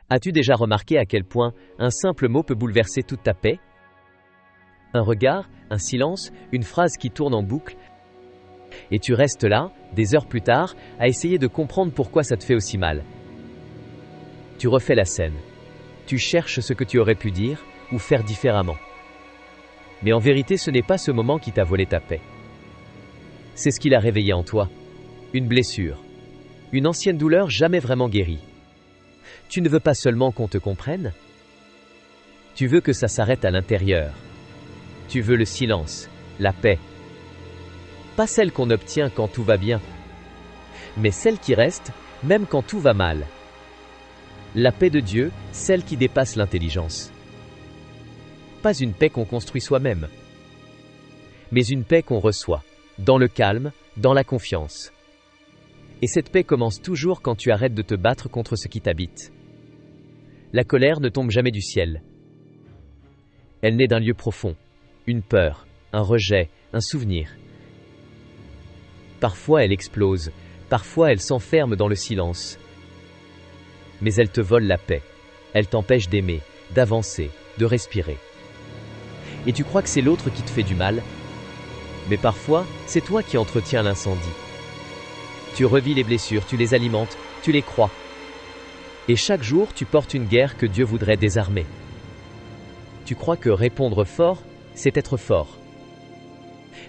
As-tu déjà remarqué à quel point un simple mot peut bouleverser toute ta paix? Un regard, un silence, une phrase qui tourne en boucle, et tu restes là, des heures plus tard, à essayer de comprendre pourquoi ça te fait aussi mal. Tu refais la scène. Tu cherches ce que tu aurais pu dire ou faire différemment. Mais en vérité, ce n'est pas ce moment qui t'a volé ta paix. C'est ce qu'il a réveillé en toi. Une blessure. Une ancienne douleur jamais vraiment guérie. Tu ne veux pas seulement qu'on te comprenne. Tu veux que ça s'arrête à l'intérieur. Tu veux le silence, la paix. Pas celle qu'on obtient quand tout va bien, mais celle qui reste, même quand tout va mal. La paix de Dieu, celle qui dépasse l'intelligence. Pas une paix qu'on construit soi-même, mais une paix qu'on reçoit, dans le calme, dans la confiance. Et cette paix commence toujours quand tu arrêtes de te battre contre ce qui t'habite. La colère ne tombe jamais du ciel. Elle naît d'un lieu profond, une peur, un rejet, un souvenir. Parfois elle explose, parfois elle s'enferme dans le silence. Mais elle te vole la paix. Elle t'empêche d'aimer, d'avancer, de respirer. Et tu crois que c'est l'autre qui te fait du mal? Mais parfois, c'est toi qui entretiens l'incendie. Tu revis les blessures, tu les alimentes, tu les crois. Et chaque jour, tu portes une guerre que Dieu voudrait désarmer. Tu crois que répondre fort, c'est être fort.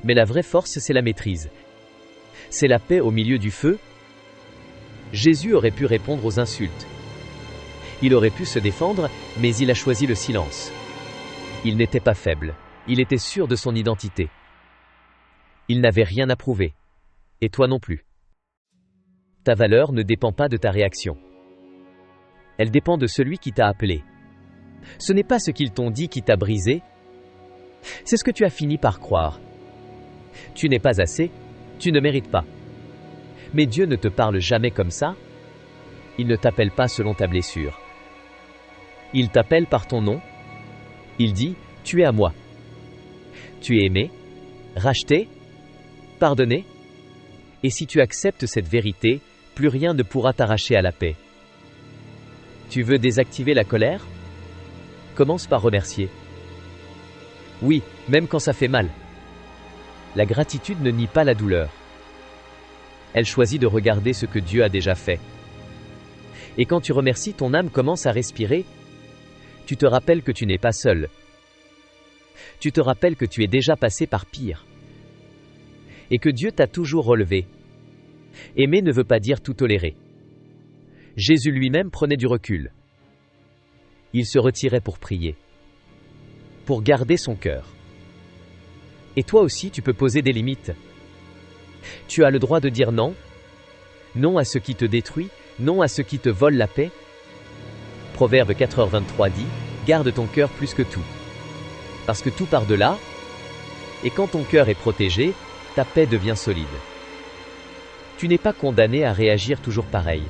Mais la vraie force, c'est la maîtrise. C'est la paix au milieu du feu. Jésus aurait pu répondre aux insultes. Il aurait pu se défendre, mais il a choisi le silence. Il n'était pas faible. Il était sûr de son identité. Il n'avait rien à prouver. Et toi non plus. Ta valeur ne dépend pas de ta réaction. Elle dépend de celui qui t'a appelé. Ce n'est pas ce qu'ils t'ont dit qui t'a brisé. C'est ce que tu as fini par croire. Tu n'es pas assez. Tu ne mérites pas. Mais Dieu ne te parle jamais comme ça. Il ne t'appelle pas selon ta blessure. Il t'appelle par ton nom. Il dit, tu es à moi. Tu es aimé, racheté, pardonné. Et si tu acceptes cette vérité, plus rien ne pourra t'arracher à la paix. Tu veux désactiver la colère? Commence par remercier. Oui, même quand ça fait mal. La gratitude ne nie pas la douleur. Elle choisit de regarder ce que Dieu a déjà fait. Et quand tu remercies, ton âme commence à respirer. Tu te rappelles que tu n'es pas seul. Tu te rappelles que tu es déjà passé par pire. Et que Dieu t'a toujours relevé. Aimer ne veut pas dire tout tolérer. Jésus lui-même prenait du recul. Il se retirait pour prier. Pour garder son cœur. Et toi aussi, tu peux poser des limites. Tu as le droit de dire non. Non à ce qui te détruit, non à ce qui te vole la paix. Proverbe 4h23 dit, garde ton cœur plus que tout. Parce que tout part de là. Et quand ton cœur est protégé, ta paix devient solide. Tu n'es pas condamné à réagir toujours pareil.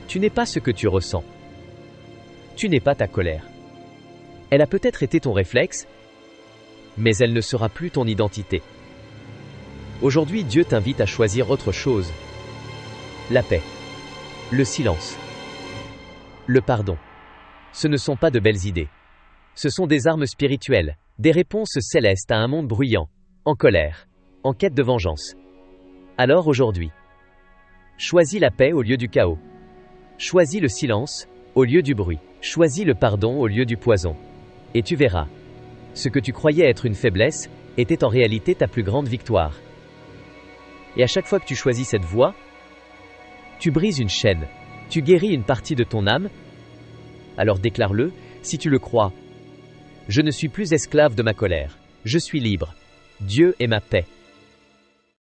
Tu n'es pas ce que tu ressens. Tu n'es pas ta colère. Elle a peut-être été ton réflexe, mais elle ne sera plus ton identité. Aujourd'hui, Dieu t'invite à choisir autre chose. La paix. Le silence. Le pardon. Ce ne sont pas de belles idées. Ce sont des armes spirituelles, des réponses célestes à un monde bruyant, en colère, en quête de vengeance. Alors aujourd'hui, choisis la paix au lieu du chaos. Choisis le silence au lieu du bruit. Choisis le pardon au lieu du poison. Et tu verras. Ce que tu croyais être une faiblesse était en réalité ta plus grande victoire. Et à chaque fois que tu choisis cette voie, tu brises une chaîne, tu guéris une partie de ton âme. Alors déclare-le, si tu le crois. Je ne suis plus esclave de ma colère, je suis libre. Dieu est ma paix.